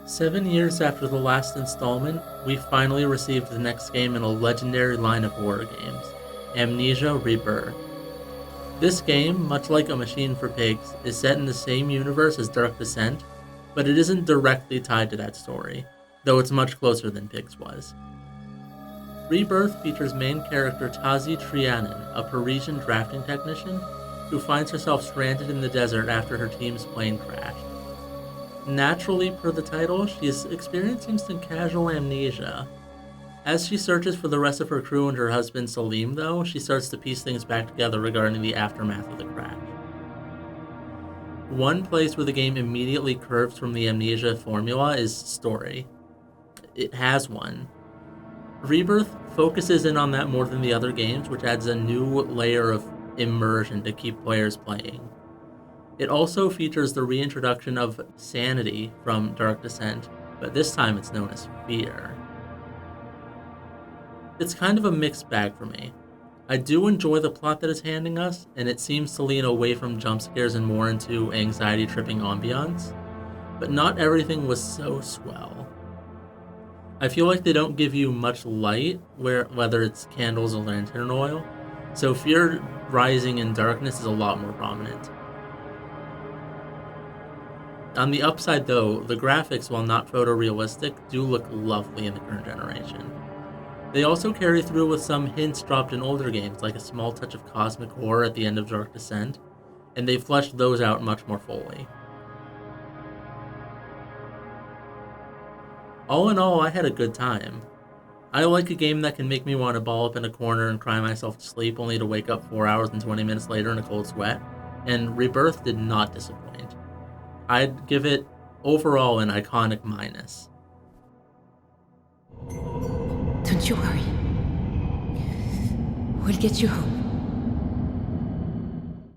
7 years after the last installment, we finally received the next game in a legendary line of horror games, Amnesia Rebirth. This game, much like A Machine for Pigs, is set in the same universe as Dark Descent, but it isn't directly tied to that story, though it's much closer than Pigs was. Rebirth features main character Tazi Trianon, a Parisian drafting technician, who finds herself stranded in the desert after her team's plane crashed. Naturally, per the title, she is experiencing some casual amnesia. As she searches for the rest of her crew and her husband Salim, though, she starts to piece things back together regarding the aftermath of the crash. One place where the game immediately curves from the Amnesia formula is story. It has one. Rebirth focuses in on that more than the other games, which adds a new layer of immersion to keep players playing. It also features the reintroduction of sanity from Dark Descent, but this time it's known as fear. It's kind of a mixed bag for me. I do enjoy the plot that it's handing us, and it seems to lean away from jump scares and more into anxiety-tripping ambiance, but not everything was so swell. I feel like they don't give you much light, whether it's candles or lantern oil, so fear rising in darkness is a lot more prominent. On the upside though, the graphics, while not photorealistic, do look lovely in the current generation. They also carry through with some hints dropped in older games, like a small touch of cosmic horror at the end of Dark Descent, and they fleshed those out much more fully. All in all, I had a good time. I like a game that can make me want to ball up in a corner and cry myself to sleep only to wake up 4 hours and 20 minutes later in a cold sweat, and Rebirth did not disappoint. I'd give it overall an iconic minus. Don't you worry. We'll get you home.